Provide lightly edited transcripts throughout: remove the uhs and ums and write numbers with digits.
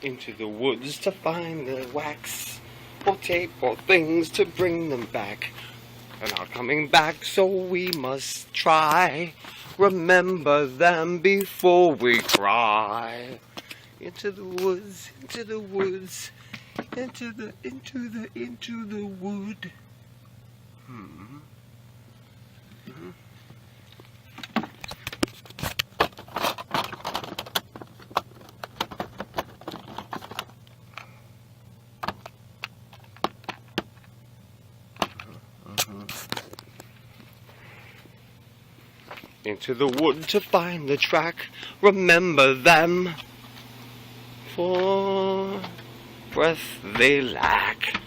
Into the woods to find the wax, or tape or things to bring them back. They're not coming back, so we must try. Remember them before we cry. Into the woods, into the woods, into the wood. Into the wood to find the track. Remember them, for breath they lack.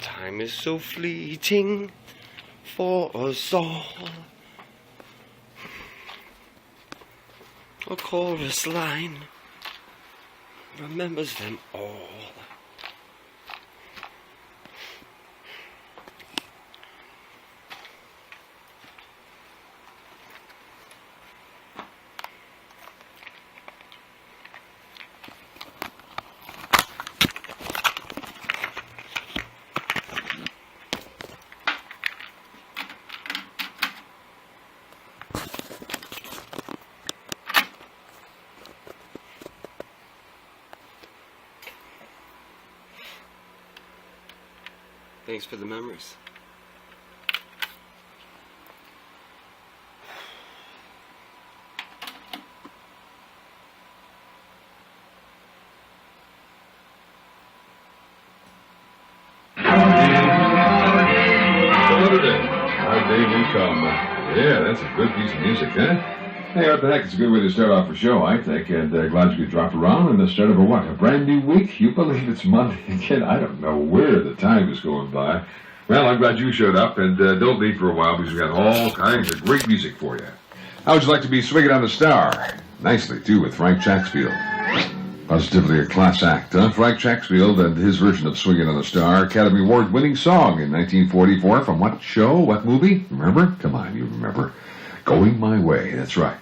Time is so fleeting for us all. A chorus line remembers them all. Thanks for the memories. Our day will come. Yeah, that's a good piece of music, huh? Hey, what the heck? It's a good way to start off a show, I think. And glad you could drop around in the start of a brand new week? You believe it's Monday again? I don't know where the time is going by. Well, I'm glad you showed up, and don't leave for a while because we've got all kinds of great music for you. How would you like to be swinging on the star? Nicely, too, with Frank Chaxfield. Positively a class act, huh? Frank Chaxfield and his version of Swinging on the Star, Academy Award-winning song in 1944 from what show, what movie? Remember? Come on, you remember. Going My Way, that's right.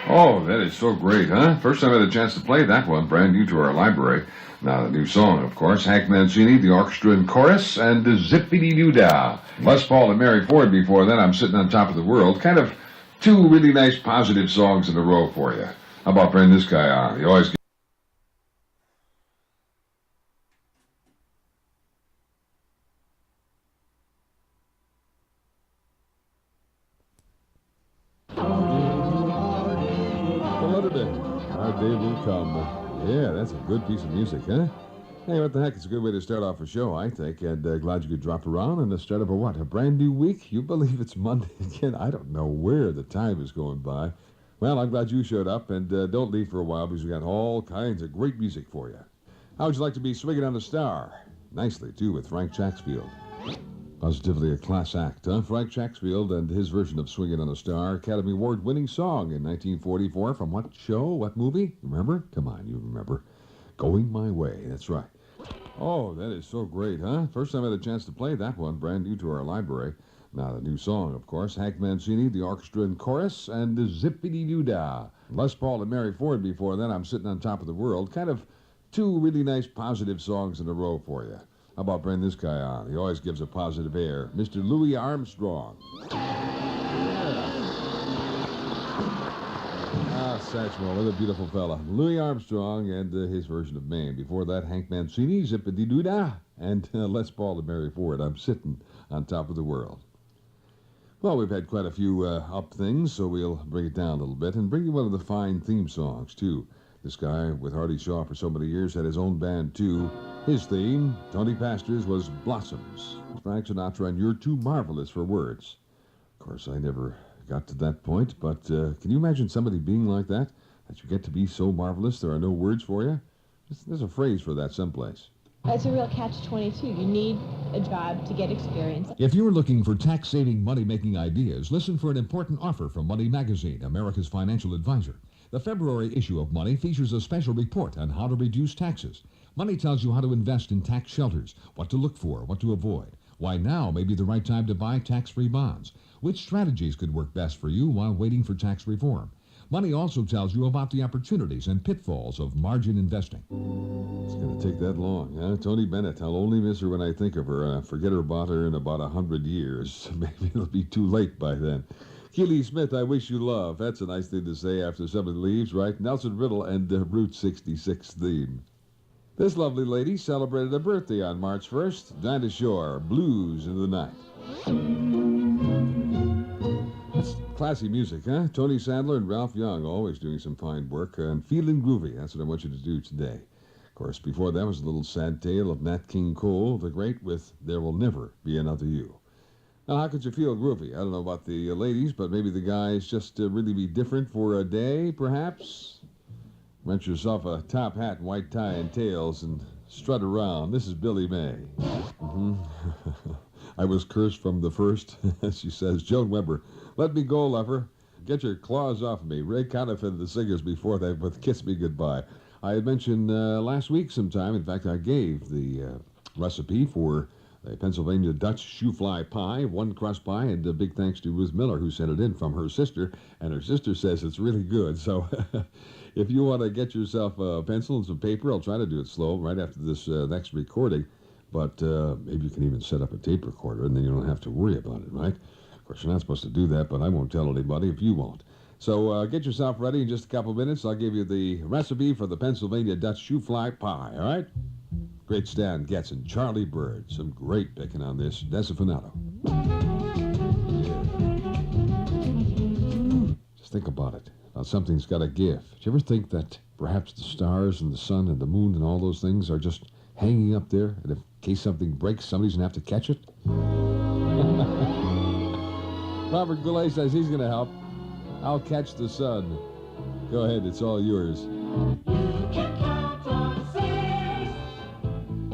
Oh, that is so great, huh? First time I had a chance to play that one, brand new to our library. Now, the new song, of course, Hank Mancini, the orchestra and chorus, and Zippity-Doo-Dah. Les Paul and Mary Ford before that, I'm Sitting on Top of the World. Kind of two really nice, positive songs in a row for you. How about bringing this guy on? He always Our day will come. Yeah, that's a good piece of music, huh? Hey, what the heck? It's a good way to start off a show, I think. And glad you could drop around in the start of a brand new week? You believe it's Monday again? I don't know where the time is going by. Well, I'm glad you showed up, and don't leave for a while because we got all kinds of great music for you. How would you like to be swinging on the star? Nicely, too, with Frank Chaxfield. Positively a class act, huh? Frank Chaxfield and his version of Swinging on the Star, Academy Award-winning song in 1944 from what show, what movie? Remember? Come on, you remember. Going My Way, that's right. Oh, that is so great, huh? First time I had a chance to play that one, brand new to our library. Now, the new song, of course, Hank Mancini, the orchestra and chorus, and Zippity-Doo-Dah. Les Paul and Mary Ford before then. I'm Sitting on Top of the World. Kind of two really nice positive songs in a row for you. How about bringing this guy on? He always gives a positive air. Mr. Louis Armstrong. Satchmo, what a beautiful fella. Louis Armstrong and his version of Maine. Before that, Hank Mancini, Zippity-Doo-Dah, and Les Paul and Mary Ford. I'm Sitting on Top of the World. Well, we've had quite a few up things, so we'll bring it down a little bit and bring you one of the fine theme songs, too. This guy, with Hardy Shaw for so many years, had his own band, too. His theme, Tony Pastor's, was Blossoms. Frank Sinatra and You're Too Marvelous for Words. Of course, I never got to that point, but can you imagine somebody being like that? That you get to be so marvelous there are no words for you? There's a phrase for that someplace. It's a real catch-22. You need a job to get experience. If you're looking for tax-saving, money-making ideas, listen for an important offer from Money Magazine, America's financial advisor. The February issue of Money features a special report on how to reduce taxes. Money tells you how to invest in tax shelters, what to look for, what to avoid, why now may be the right time to buy tax-free bonds, which strategies could work best for you while waiting for tax reform. Money also tells you about the opportunities and pitfalls of margin investing. It's going to take that long, huh? Tony Bennett, I'll only miss her when I think of her. Forget about her in about 100 years. Maybe it'll be too late by then. Keely Smith, I wish you love. That's a nice thing to say after somebody leaves, right? Nelson Riddle and Route 66 theme. This lovely lady celebrated a birthday on March 1st. Dinah Shore, Blues in the Night. That's classy music, huh? Tony Sandler and Ralph Young always doing some fine work. And Feelin' Groovy, that's what I want you to do today. Of course, before that was a little sad tale of Nat King Cole, the great, with There Will Never Be Another You. Now, how could you feel groovy? I don't know about the ladies, but maybe the guys just really be different for a day, perhaps? Rent yourself a top hat, white tie, and tails, and strut around. This is Billy May. I was cursed from the first, she says. Joan Weber, let me go, lover. Get your claws off of me. Ray Conniff and the singers before that with Kiss Me Goodbye. I had mentioned last week sometime, in fact, I gave the recipe for a Pennsylvania Dutch shoe fly pie, one crust pie, and a big thanks to Ruth Miller, who sent it in from her sister, and her sister says it's really good. So if you want to get yourself a pencil and some paper, I'll try to do it slow right after this next recording, but maybe you can even set up a tape recorder, and then you don't have to worry about it, right? Of course, you're not supposed to do that, but I won't tell anybody if you won't. So get yourself ready in just a couple minutes. I'll give you the recipe for the Pennsylvania Dutch shoe fly pie, all right? Great Stan Getz and Charlie Bird. Some great picking on this. Desifinato. Yeah. Just think about it. Now, something's got to give. Did you ever think that perhaps the stars and the sun and the moon and all those things are just hanging up there, and in case something breaks, somebody's going to have to catch it? Robert Goulet says he's going to help. I'll catch the sun. Go ahead, it's all yours.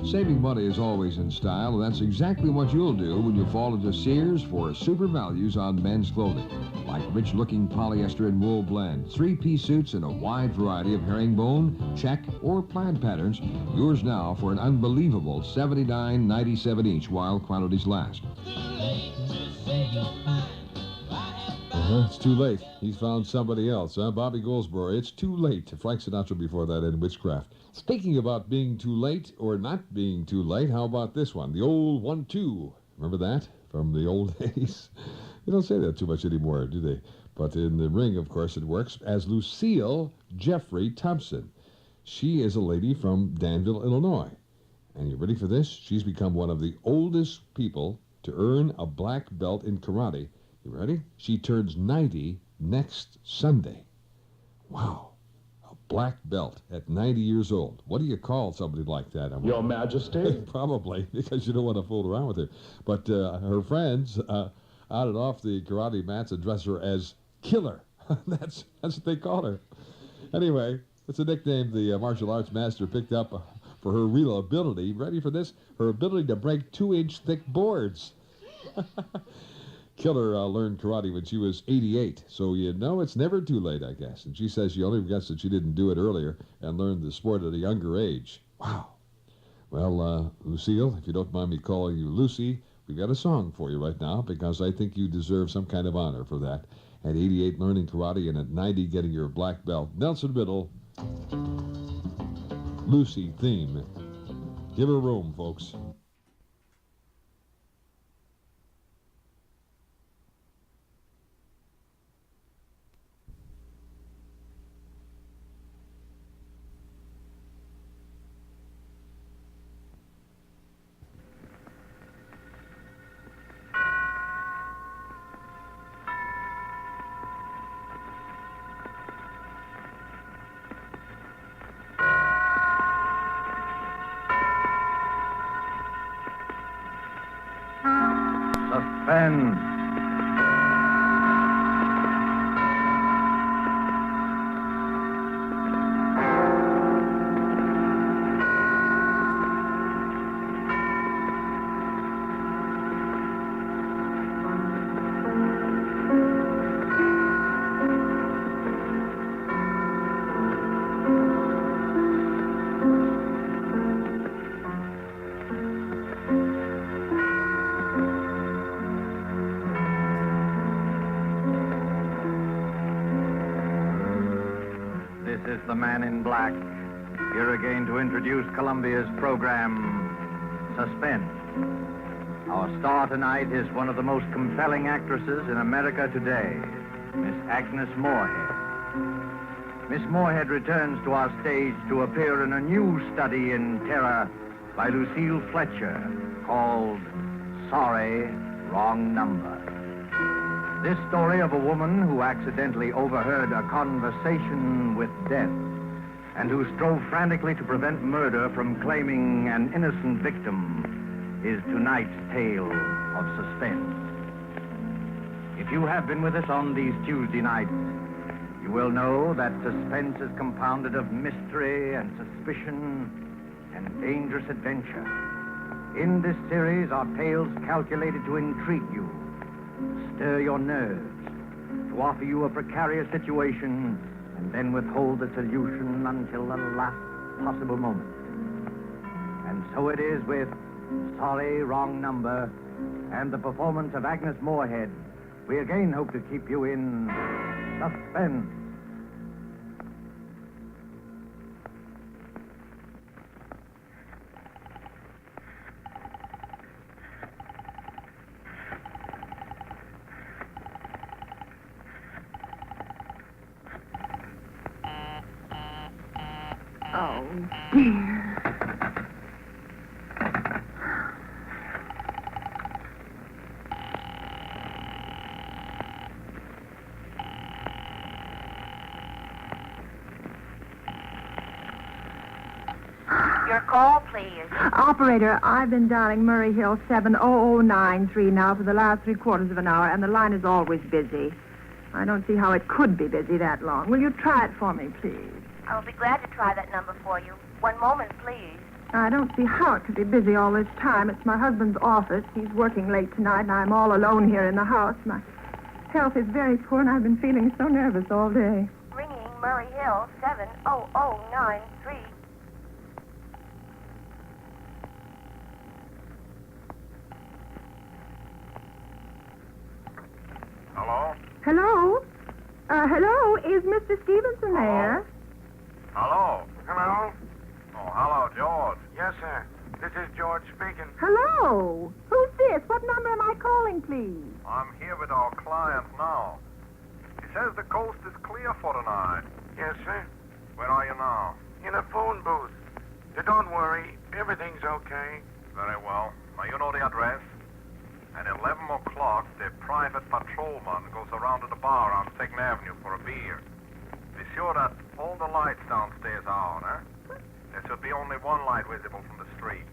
Saving money is always in style, and that's exactly what you'll do when you fall into Sears for super values on men's clothing. Like rich-looking polyester and wool blends, three-piece suits in a wide variety of herringbone, check, or plaid patterns. Yours now for an unbelievable $79.97 each while quantities last. It's too late. He's found somebody else, huh? Bobby Goldsboro. It's too late. Frank Sinatra before that in Witchcraft. Speaking about being too late or not being too late, how about this one? The old 1-2. Remember that from the old days? They don't say that too much anymore, do they? But in the ring, of course, it works as Lucille Jeffrey Thompson. She is a lady from Danville, Illinois. And you ready for this? She's become one of the oldest people to earn a black belt in karate. You ready? She turns 90 next Sunday. Wow. A black belt at 90 years old. What do you call somebody like that? Your Majesty? Probably, because you don't want to fool around with her. But her friends on and off the karate mats address her as Killer. That's what they call her. Anyway, it's a nickname the martial arts master picked up for her real ability. Ready for this? Her ability to break 2-inch thick boards. Killer learned karate when she was 88, so you know it's never too late, I guess. And she says she only regrets that she didn't do it earlier and learn the sport at a younger age. Wow. Well, Lucille, if you don't mind me calling you Lucy, we've got a song for you right now because I think you deserve some kind of honor for that. At 88, learning karate, and at 90, getting your black belt. Nelson Riddle. Lucy theme. Give her room, folks. Suspense. This is the Man in Black, here again to introduce Columbia's program, Suspense. Our star tonight is one of the most compelling actresses in America today, Miss Agnes Moorehead. Miss Moorehead returns to our stage to appear in a new study in terror by Lucille Fletcher called Sorry, Wrong Number. This story of a woman who accidentally overheard a conversation with death and who strove frantically to prevent murder from claiming an innocent victim is tonight's tale of suspense. If you have been with us on these Tuesday nights, you will know that suspense is compounded of mystery and suspicion and dangerous adventure. In this series are tales calculated to intrigue you, stir your nerves, to offer you a precarious situation, and then withhold the solution until the last possible moment. And so it is with Sorry, Wrong Number and the performance of Agnes Moorehead. We again hope to keep you in suspense. Oh, dear. Your call, please. Operator, I've been dialing Murray Hill 70093 now for the last 3/4 of an hour, and the line is always busy. I don't see how it could be busy that long. Will you try it for me, please? I'll be glad to try that number for you. One moment, please. I don't see how it could be busy all this time. It's my husband's office. He's working late tonight, and I'm all alone here in the house. My health is very poor, and I've been feeling so nervous all day. Ringing Murray Hill 70093. Hello? Hello? Hello? Is Mr. Stevenson there? Hello? Hello? Oh, hello, George. Yes, sir. This is George speaking. Hello? Who's this? What number am I calling, please? I'm here with our client now. He says the coast is clear for tonight. Yes, sir. Where are you now? In a phone booth. Don't worry. Everything's okay. Very well. Now, you know the address. At 11 o'clock, the private patrolman goes around to the bar on 2nd Avenue for a beer. Be sure that all the lights downstairs are on, eh? There should be only one light visible from the street.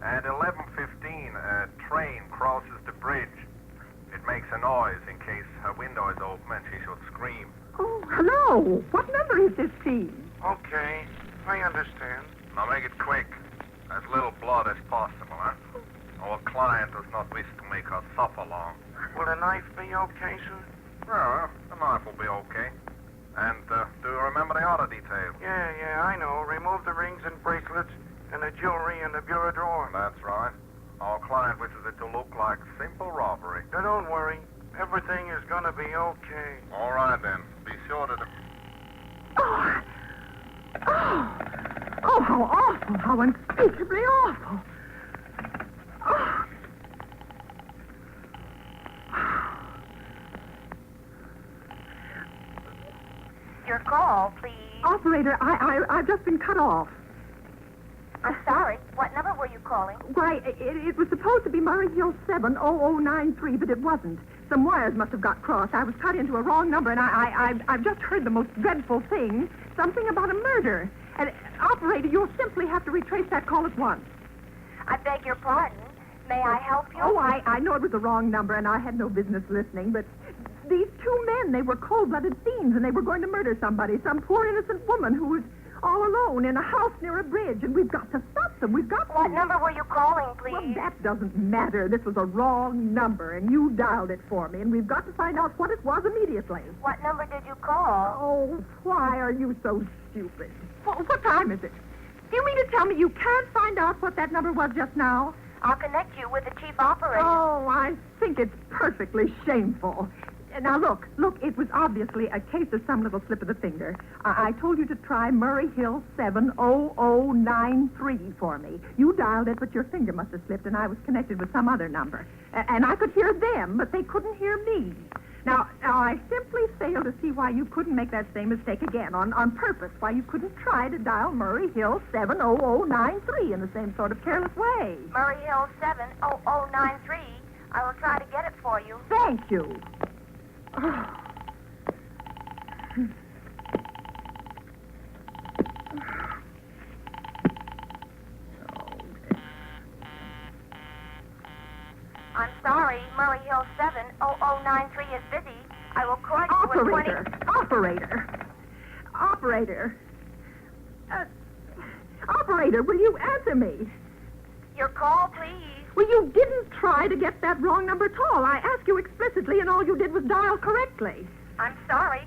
At 11:15, a train crosses the bridge. It makes a noise in case her window is open and she should scream. Oh, hello. What number is this, please? Okay, I understand. Now make it quick. As little blood as possible, huh? Our client does not wish to make us suffer long. Will the knife be okay, sir? Well, the knife will be okay. And do you remember the other details? Yeah, I know. Remove the rings and bracelets and the jewelry in the bureau drawer. That's right. Our client wishes it to look like simple robbery. Now, don't worry. Everything is going to be okay. All right, then. Be sure to... Oh, how awful, how unspeakably awful. Oh. Your call, please. Operator, I've just been cut off. I'm sorry. What number were you calling? Why, it was supposed to be Murray Hill 70093, but it wasn't. Some wires must have got crossed. I was cut into a wrong number, and I've just heard the most dreadful thing. Something about a murder. And, operator, you'll simply have to retrace that call at once. I beg your pardon. May I help you? Oh, I know it was the wrong number, and I had no business listening, but these two men, they were cold-blooded fiends, and they were going to murder somebody, some poor innocent woman who was all alone in a house near a bridge, and we've got to stop them. We've got to... What number were you calling, please? Well, that doesn't matter. This was a wrong number, and you dialed it for me, and we've got to find out what it was immediately. What number did you call? Oh, why are you so stupid? What time is it? Do you mean to tell me you can't find out what that number was just now? I'll connect you with the chief operator. Oh, I think it's perfectly shameful. Now, look, it was obviously a case of some little slip of the finger. I told you to try Murray Hill 70093 for me. You dialed it, but your finger must have slipped, and I was connected with some other number. And I could hear them, but they couldn't hear me. Now, I simply fail to see why you couldn't make that same mistake again, on purpose, why you couldn't try to dial Murray Hill 70093 in the same sort of careless way. Murray Hill 70093. I will try to get it for you. Thank you. I'm sorry. Murray Hill 70093 is busy. I will call you in 20... Operator, will you answer me? Your call, please. Well, you didn't try to get that wrong number at all. I asked you explicitly, and all you did was dial correctly. I'm sorry.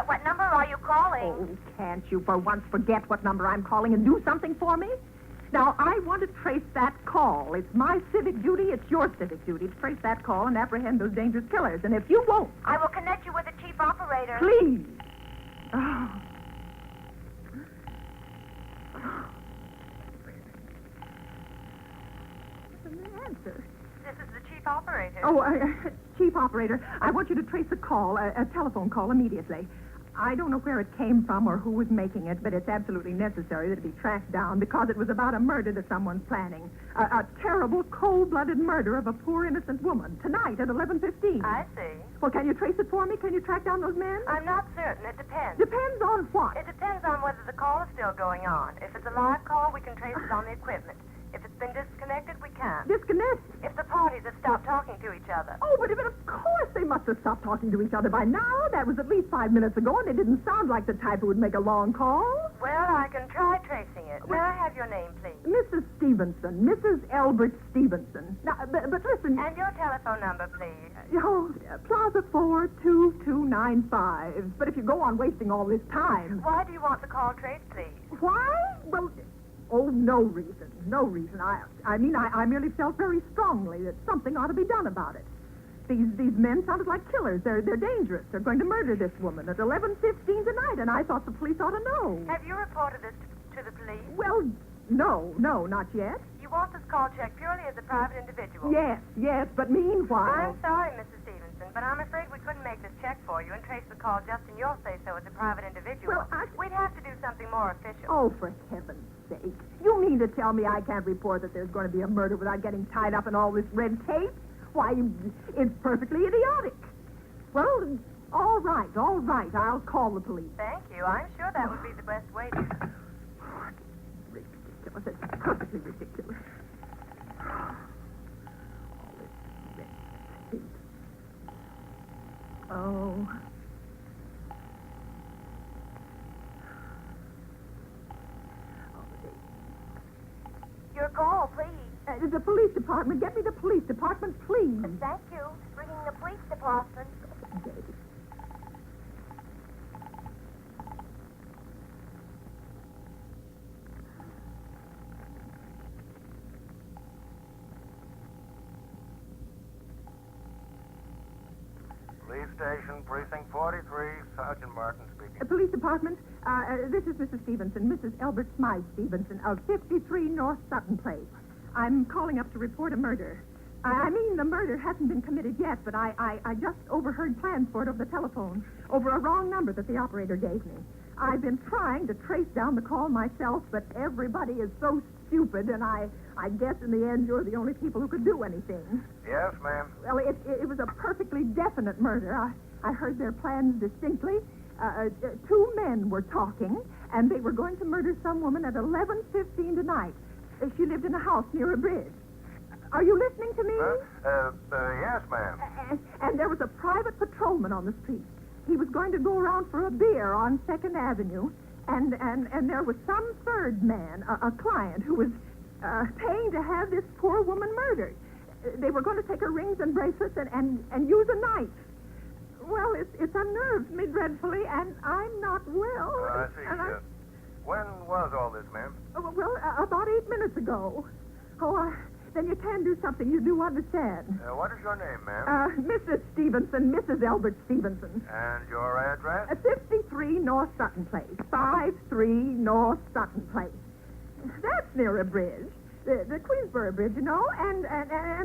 What number are you calling? Oh, can't you for once forget what number I'm calling and do something for me? Now, I want to trace that call. It's my civic duty, it's your civic duty to trace that call and apprehend those dangerous killers. And if you won't... I will connect you with the chief operator. Please. Oh. Answer. This is the chief operator. Oh, chief operator, I want you to trace a call, a telephone call immediately. I don't know where it came from or who was making it, but it's absolutely necessary that it be tracked down because it was about a murder that someone's planning. A terrible, cold-blooded murder of a poor innocent woman tonight at 11:15. I see. Well, can you trace it for me? Can you track down those men? I'm not certain. It depends. Depends on what? It depends on whether the call is still going on. If it's a live call, we can trace it on the equipment. If it's been disconnected, we can't. Disconnect? If the parties have stopped talking to each other. Oh, but of course they must have stopped talking to each other by now. That was at least 5 minutes ago, and they didn't sound like the type who would make a long call. Well, I can try tracing it. May I have your name, please? Mrs. Stevenson. Mrs. Elbert Stevenson. Now, but listen... And your telephone number, please. Plaza 42295. But if you go on wasting all this time... Why do you want the call traced, please? Why? Well... Oh, no reason. No reason. I merely felt very strongly that something ought to be done about it. These men sounded like killers. They're dangerous. They're going to murder this woman at 11:15 tonight, and I thought the police ought to know. Have you reported this to the police? Well, no, not yet. You want this call checked purely as a private individual? Yes, but meanwhile... I'm sorry, Mrs. Stevenson, but I'm afraid we couldn't make this check for you and trace the call just in your say-so as a private individual. Well, We'd have to do something more official. Oh, for heaven's sake. You mean to tell me I can't report that there's going to be a murder without getting tied up in all this red tape? Why, it's perfectly idiotic. Well, all right. I'll call the police. Thank you. I'm sure that would be the best way to... Ridiculous. It's perfectly ridiculous. All this red tape. Oh... Your call, please. The police department. Get me the police department, please. Thank you. Ringing the police department. station, precinct 43, Sergeant Martin speaking. Police department, this is Mrs. Stevenson, Mrs. Elbert Smythe Stevenson of 53 North Sutton Place. I'm calling up to report a murder. I mean, the murder hasn't been committed yet, but I just overheard plans for it over the telephone, over a wrong number that the operator gave me. I've been trying to trace down the call myself, but everybody is so stupid, and I guess in the end you're the only people who could do anything. Yes, ma'am. Well, it was a perfectly definite murder. I heard their plans distinctly. Two men were talking, and they were going to murder some woman at 11:15 tonight. She lived in a house near a bridge. Are you listening to me? Yes, ma'am. And there was a private patrolman on the street. He was going to go around for a beer on 2nd Avenue, and there was some third man, a client, who was paying to have this poor woman murdered. They were going to take her rings and bracelets and use a knife. Well, it's unnerved me dreadfully, and I'm not well. I see. When was all this, ma'am? Well, about 8 minutes ago. Oh, then you can do something. You do understand. What is your name, ma'am? Mrs. Stevenson, Mrs. Albert Stevenson. And your address? 53 North Sutton Place. 53 North Sutton Place. That's near a bridge. The Queensboro Bridge, you know, and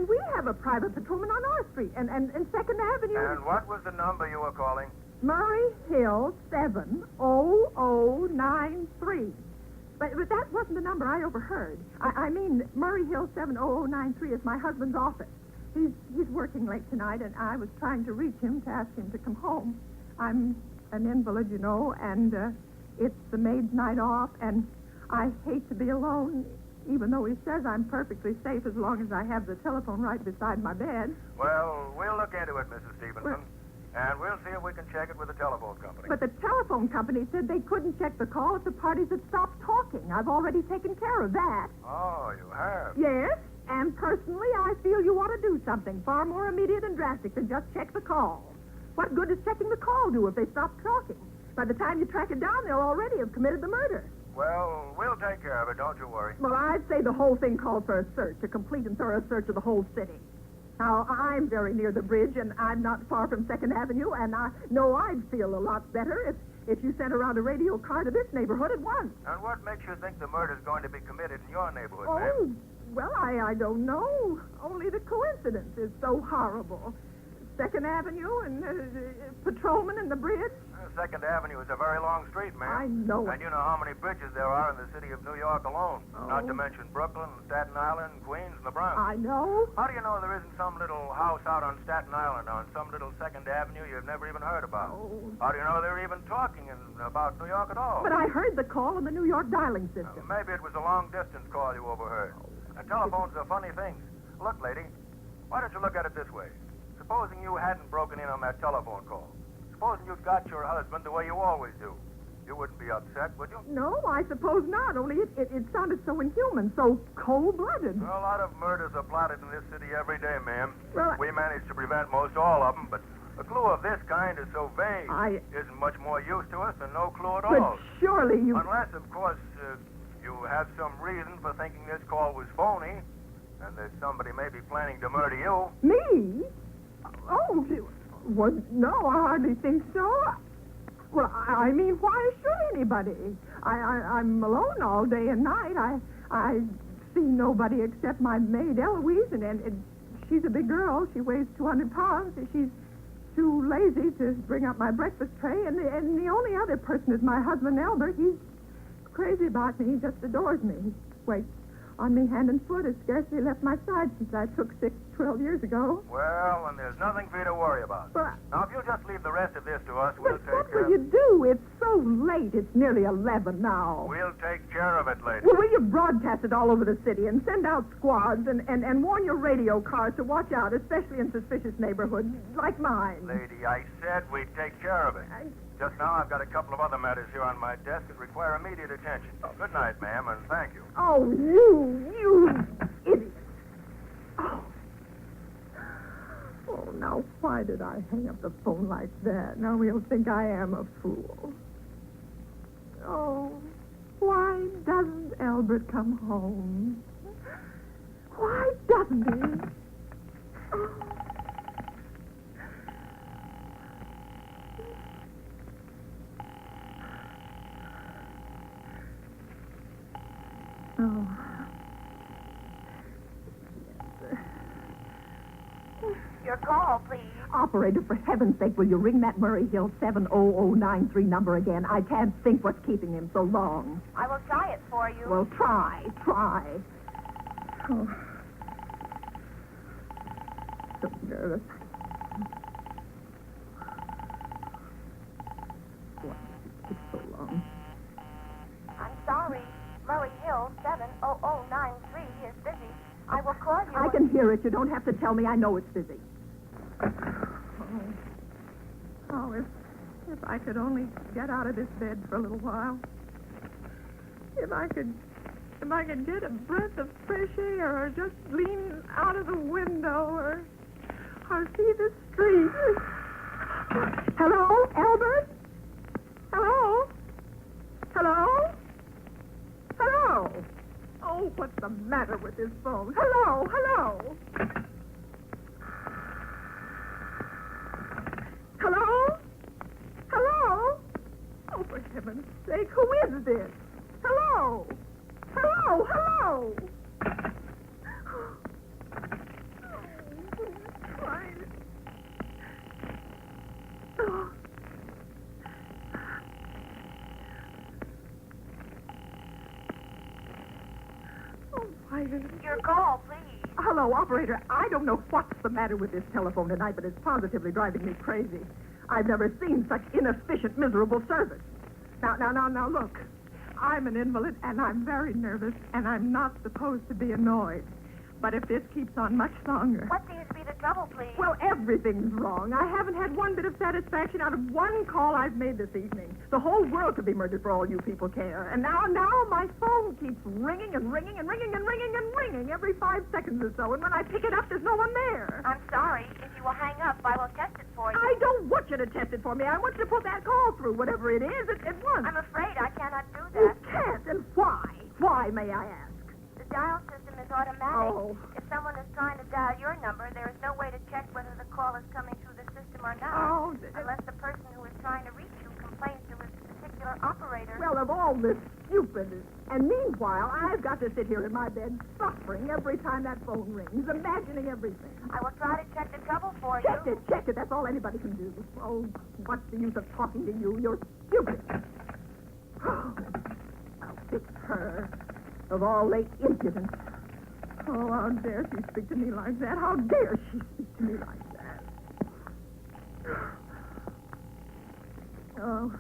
we have a private patrolman on our street, and 2nd Avenue. And what was the number you were calling? Murray Hill 70093. But that wasn't the number I overheard. I mean, Murray Hill 70093 is my husband's office. He's working late tonight, and I was trying to reach him to ask him to come home. I'm an invalid, you know, and it's the maid's night off, and I hate to be alone, even though he says I'm perfectly safe as long as I have the telephone right beside my bed. Well, we'll look into it, Mrs. Stevenson. And we'll see if we can check it with the telephone company. But the telephone company said they couldn't check the call if the parties had stopped talking. I've already taken care of that. Oh, you have? Yes, and personally, I feel you ought to do something far more immediate and drastic than just check the call. What good does checking the call do if they stop talking? By the time you track it down, they'll already have committed the murder. Well, we'll take care of it, don't you worry. Well, I'd say the whole thing called for a search, a complete and thorough search of the whole city. Now, I'm very near the bridge, and I'm not far from 2nd Avenue, and I know I'd feel a lot better if you sent around a radio car to this neighborhood at once. And what makes you think the murder's going to be committed in your neighborhood, Oh, ma'am? well, I don't know. Only the coincidence is so horrible. 2nd Avenue and patrolman and the bridge. 2nd Avenue is a very long street, ma'am. I know it. And you know how many bridges there are in the city of New York alone. Oh. Not to mention Brooklyn, Staten Island, Queens, and the Bronx. I know. How do you know there isn't some little house out on Staten Island on some little 2nd Avenue you've never even heard about? Oh. How do you know they're even talking about New York at all? But I heard the call on the New York dialing system. Maybe it was a long-distance call you overheard. Telephones are funny things. Look, lady, why don't you look at it this way? Supposing you hadn't broken in on that telephone call. Supposing you'd got your husband the way you always do. You wouldn't be upset, would you? No, I suppose not, only it sounded so inhuman, so cold-blooded. Well, a lot of murders are plotted in this city every day, ma'am. Well, We manage to prevent most all of them, but a clue of this kind is so vague. Isn't much more use to us than no clue at all. But surely you... Unless, of course, you have some reason for thinking this call was phony, and that somebody may be planning to murder you. Me? Oh, well, no, I hardly think so. Well, I mean, why should anybody? I'm alone all day and night. I see nobody except my maid, Eloise, and she's a big girl. She weighs 200 pounds. She's too lazy to bring up my breakfast tray, and the only other person is my husband, Albert. He's crazy about me. He just adores me. He waits on me hand and foot. Has scarcely left my side since I took sick 12 years ago. Well, and there's nothing for you to worry about. But, Now, if you'll just leave the rest of this to us, we'll but take what care will you do? It's so late. It's nearly 11 now. We'll take care of it, lady. Well, will you broadcast it all over the city and send out squads and warn your radio cars to watch out, especially in suspicious neighborhoods like mine? Lady, I said we'd take care of it. Just now, I've got a couple of other matters here on my desk that require immediate attention. Good night, ma'am, and thank you. Oh, you idiot. Oh, now, why did I hang up the phone like that? Now he'll think I am a fool. Oh, why doesn't Albert come home? Why doesn't he? Oh. Oh. Your call, please. Operator, for heaven's sake, will you ring that Murray Hill 70093 number again? I can't think what's keeping him so long. I will try it for you. Well, try. Oh. So nervous. Why it's so long? I'm sorry. Murray Hill 70093 is busy. I will call you. I can hear it. You don't have to tell me. I know it's busy. Oh, if I could only get out of this bed for a little while. If I could get a breath of fresh air, or just lean out of the window, or see the street. Hello, Albert? Hello? Hello? Hello? Oh, what's the matter with this phone? Hello? Hello? Hello? Hello? Oh, for heaven's sake, who is this? Hello? Hello? Hello? Fine. Oh. Oh, why is it? Your call, please. Hello, operator. I don't know what's the matter with this telephone tonight, but it's positively driving me crazy. I've never seen such inefficient, miserable service. Now, look. I'm an invalid, and I'm very nervous, and I'm not supposed to be annoyed. But if this keeps on much longer... What seems to be the trouble, please? Well, everything's wrong. I haven't had one bit of satisfaction out of one call I've made this evening. The whole world could be murdered for all you people care. And now my phone keeps ringing and ringing and ringing and ringing and ringing every 5 seconds or so. And when I pick it up, there's no one there. I'm sorry. If you will hang up, I will test it for you. I don't want you to test it for me. I want you to put that call through, whatever it is, at once. I'm afraid I cannot do You that. can't, and why? Why, may I ask? The dial system is automatic. Oh. If someone is trying to dial your number, there is no way to check whether the call is coming through the system or not. Oh, unless the person who is trying to reach you complains to his particular operator. Well, of all this stupidness. And meanwhile, I've got to sit here in my bed suffering every time that phone rings, imagining everything. I will try to check the trouble for you. Check it. That's all anybody can do. Oh, what's the use of talking to you? You're stupid. I'll fix her. Of all the impudence. Oh, how dare she speak to me like that? How dare she speak to me like that? Oh.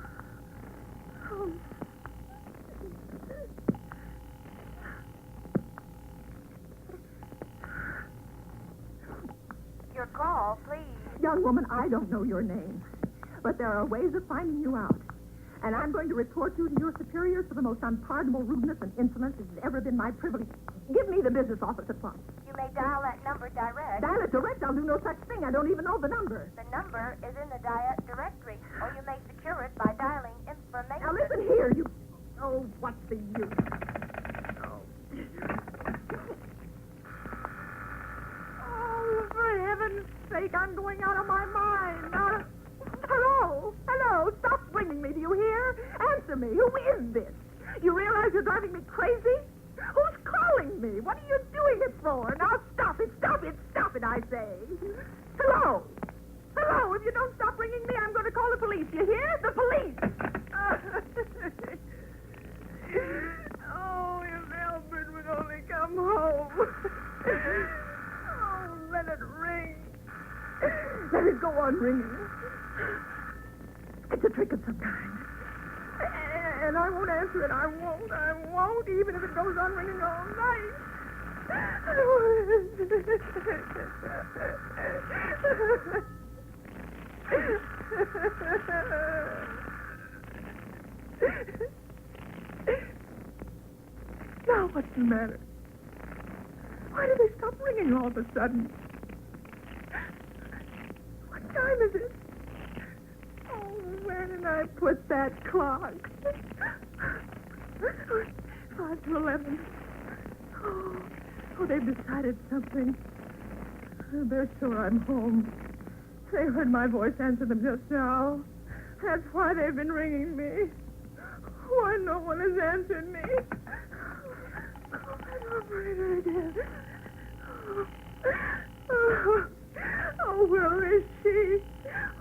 Your call, please. Young woman, I don't know your name, but there are ways of finding you out. And I'm going to report you to your superiors for the most unpardonable rudeness and insolence that has ever been my privilege. Give me the business office at once. You may dial that number direct. Dial it direct? I'll do no such thing. I don't even know the number. The number is in the dial directory, or you may secure it by dialing information. Now listen here, you... Oh, what's the use? Oh, for heaven's sake, I'm going out of my mind. Now, Hello, stop ringing me, do you hear? Answer me, who is this? You realize you're driving me crazy? Who's calling me? What are you doing it for? Now stop it, I say. Hello, if you don't stop ringing me, I'm going to call the police, you hear? The police! Oh, if Albert would only come home. Oh, let it ring. Let it go on ringing. It's a trick of some kind. And I won't answer it. I won't, even if it goes on ringing all night. Now what's the matter? Why did they stop ringing all of a sudden? What time is it? Where did I put that clock? 5 to 11. Oh, they've decided something. They're sure I'm home. They heard my voice answer them just now. That's why they've been ringing me. Why no one has answered me. Oh, where is she?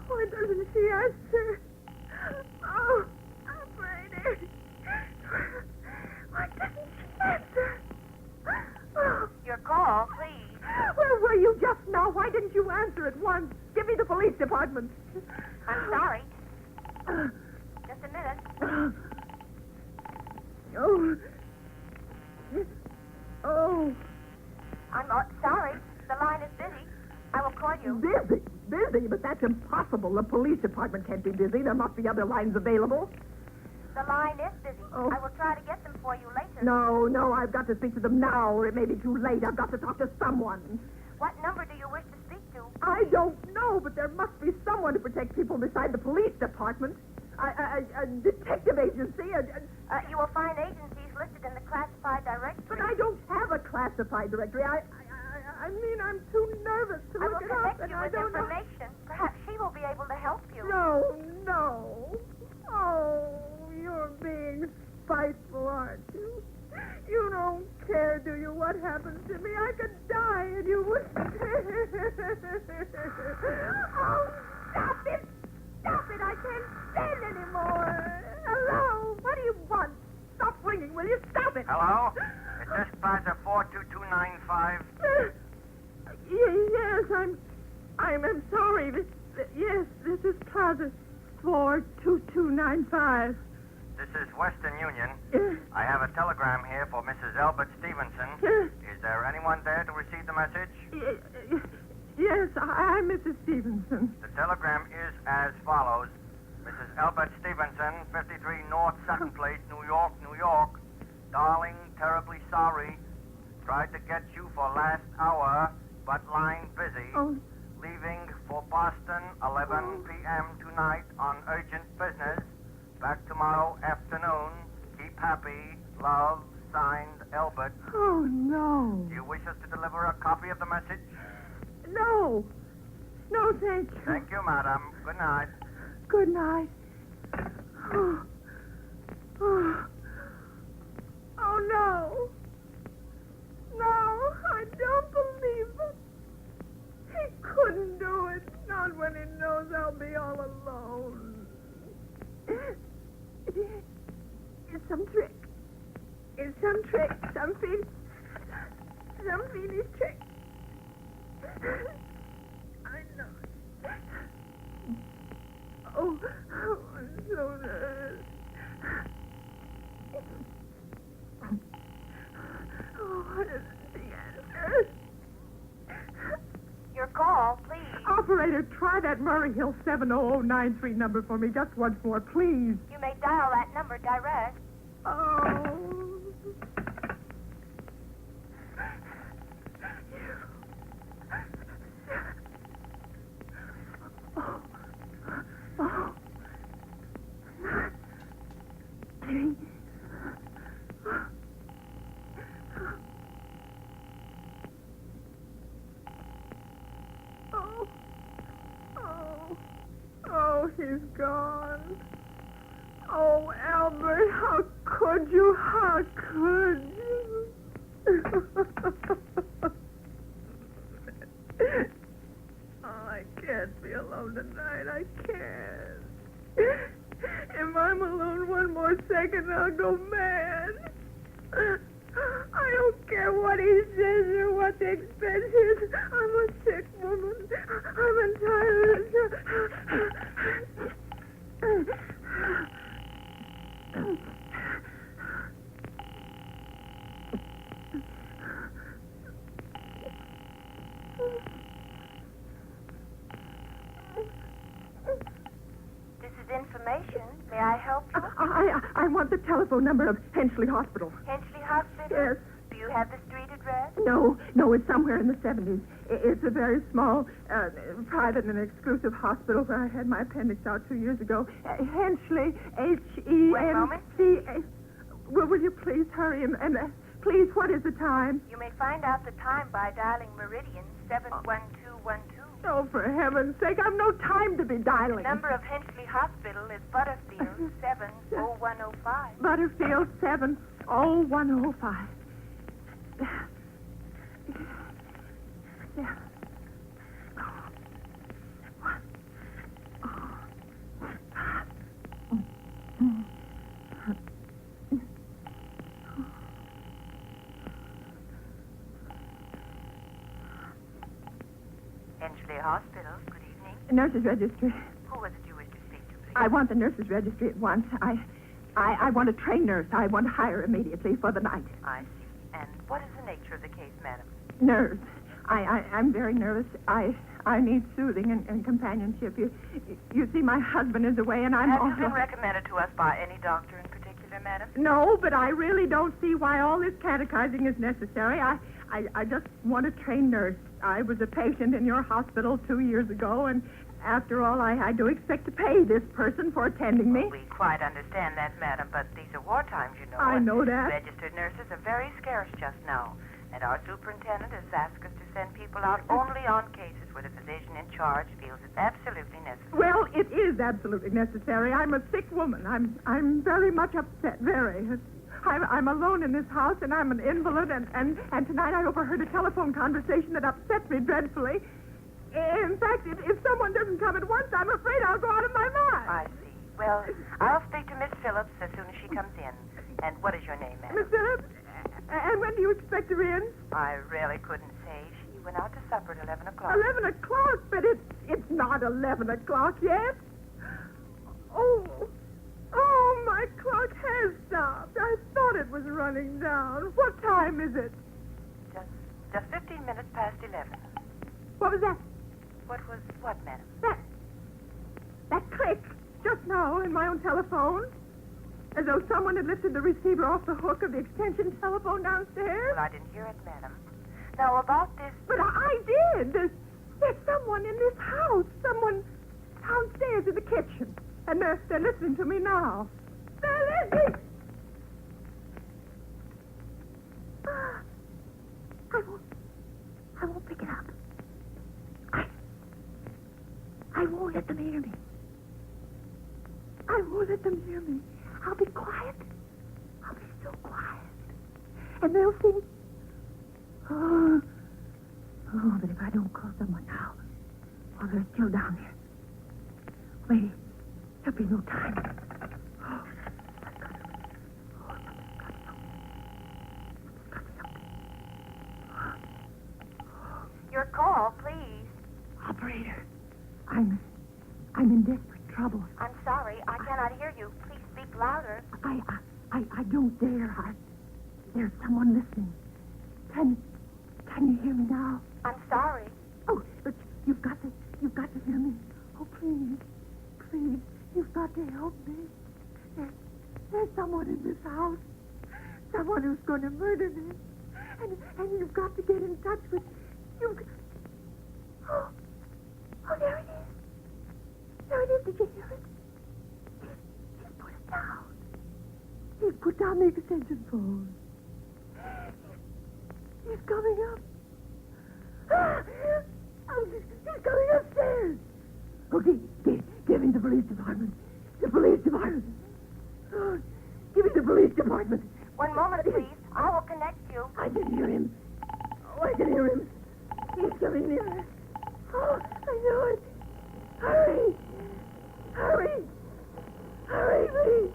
Why doesn't she answer? Oh, Brady. Why doesn't she answer? Oh. Your call, please. Where were you just now? Why didn't you answer at once? Give me the police department. I'm sorry. Just a minute. Oh. Oh. I'm sorry. The line is busy. I will call you. Busy? Busy? But that's impossible. The police department can't be busy. There must be other lines available. The line is busy. Oh. I will try to get them for you later. No, I've got to speak to them now, or it may be too late. I've got to talk to someone. What number do you wish to speak to? I don't know, but there must be someone to protect people beside the police department. A detective agency. You will find agencies listed in the classified directory. But I don't have a classified directory. I mean, I'm too nervous to I will look it up, connect and you I with don't know. information. Perhaps she will be able to help you. No. Oh, you're being spiteful, aren't you? You don't care, do you, what happens to me? I could die, and you wouldn't. Oh, stop it! Stop it! I can't stand anymore. Hello? What do you want? Stop ringing, will you? Stop it! Hello? Is this Plaza 42295? Yes, I'm sorry. Yes, this is Plaza 42295. This is Western Union. I have a telegram here for Mrs. Albert Stevenson. Is there anyone there to receive the message? Yes, I'm Mrs. Stevenson. The telegram is as follows. Mrs. Albert Stevenson, 53 North Sutton Place, New York, New York. Darling, terribly sorry. Tried to get you for last hour, but line busy. Oh. Leaving for Boston, 11 p.m. tonight on urgent business. Back tomorrow afternoon. Keep happy. Love, signed, Albert. Oh, no. Do you wish us to deliver a copy of the message? No. No, thank you. Thank you, madam. Good night. Good night. Oh, no. No, I don't believe it. He couldn't do it. Not when he knows I'll be all alone. It's some trick. It's some trick. Some fiendish trick. I know. Oh, I'm so nervous. Oh, what is the answer? Your call, please. Operator, try that Murray Hill 70093 number for me just once more, please. You may dial that number direct. Oh. Oh. Oh, he's gone. Oh, Albert, how could you? How could you? Oh, I can't be alone tonight. I can't. If I'm alone one more second, I'll go mad. I don't care what he says or what the expense is. I'm a sick woman. I'm entitled. This is information. May I help you? I want the telephone number of Henchley Hospital. Henchley Hospital? Yes. Do you have the street address? No, it's somewhere in the 70s. It's a very small, private and exclusive hospital where I had my appendix out 2 years ago. Henchley, H-E-N-C-A. One moment. Will you please hurry and please, what is the time? You may find out the time by dialing Meridian 71212. Oh, for heaven's sake, I've no time to be dialing. The number of Henchley Hospital is Butterfield 70105. Butterfield 70105. Finchley Hospital. Good evening. Nurses registry. Who was it you wished to speak to, please? I want the nurses registry at once. I want a trained nurse. I want to hire immediately for the night. I see. And what is the nature of the case, madam? Nerves. I'm very nervous. I need soothing and companionship. You see, my husband is away, and I'm Have you also... been recommended to us by any doctor in particular, madam? No, but I really don't see why all this catechizing is necessary. I just want a trained nurse. I was a patient in your hospital 2 years ago, and after all, I do expect to pay this person for attending me. We quite understand that, madam, but these are war times, you know. I and know that. Registered nurses are very scarce just now. And our superintendent has asked us to send people out only on cases where the physician in charge feels it's absolutely necessary. Well, it is absolutely necessary. I'm a sick woman. I'm very much upset, very. I'm alone in this house, and I'm an invalid, and tonight I overheard a telephone conversation that upset me dreadfully. In fact, if someone doesn't come at once, I'm afraid I'll go out of my mind. I see. Well, I'll speak to Miss Phillips as soon as she comes in. And what is your name, madam? Miss Phillips? And when do you expect her in? I really couldn't say. She went out to supper at 11 o'clock. 11 o'clock? But it's not 11 o'clock yet. Oh, my clock has stopped. I thought it was running down. What time is it? Just 15 minutes past 11. What was that? What, madam? That click just now in my own telephone. As though someone had lifted the receiver off the hook of the extension telephone downstairs. Well, I didn't hear it, madam. Now, about this... But I did. There's someone in this house. Someone downstairs in the kitchen. And they're listening to me now. They're listening! I won't pick it up. I won't let them hear me. I won't let them hear me. I'll be quiet. I'll be so quiet. And they'll think, oh, but if I don't call someone now, while they're still down there, wait, there'll be no time. Your call, please. Operator, I'm in desperate trouble. I'm sorry. I cannot hear you. Please speak louder. I don't dare. There's someone listening. Can you hear me now? I'm sorry. Oh, but you've got to hear me. Oh, please, you've got to help me. There's someone in this house. Someone who's going to murder me. And you've got to get in touch with... Oh, there it is. There it is. Did you hear it? He's put it down. He's put down the extension phone. He's coming up. He's coming upstairs. Okay, give me the police department. The police department. Oh, give me the police department. One moment, please. I will connect you. I can hear him. Oh, I can hear him. He's coming nearer. Oh, I know it. Hurry. Hurry. Hurry, please.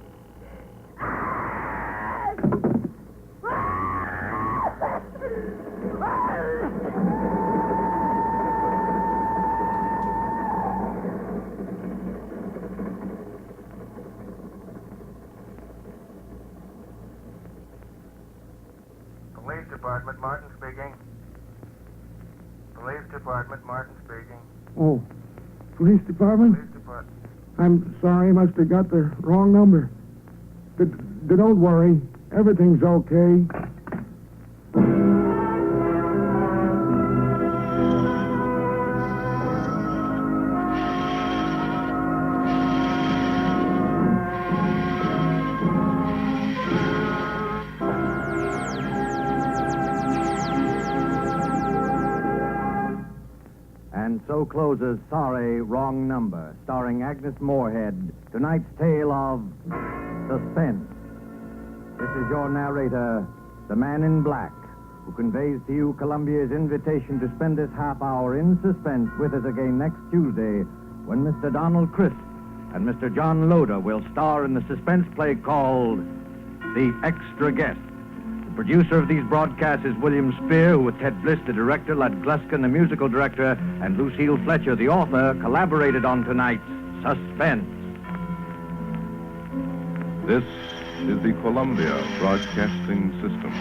Police Department, Martin speaking. Police Department, Martin speaking. Oh, police department? Police Department. I'm sorry, must have got the wrong number. Don't worry, everything's okay. And so closes Sorry, Wrong Number, starring Agnes Moorehead, tonight's tale of suspense. This is your narrator, the man in black, who conveys to you Columbia's invitation to spend this half hour in suspense with us again next Tuesday, when Mr. Donald Crisp and Mr. John Loder will star in the suspense play called The Extra Guest. Producer of these broadcasts is William Spear, who with Ted Bliss, the director, Lud Gluskin, the musical director, and Lucille Fletcher, the author, collaborated on tonight's Suspense. This is the Columbia Broadcasting System.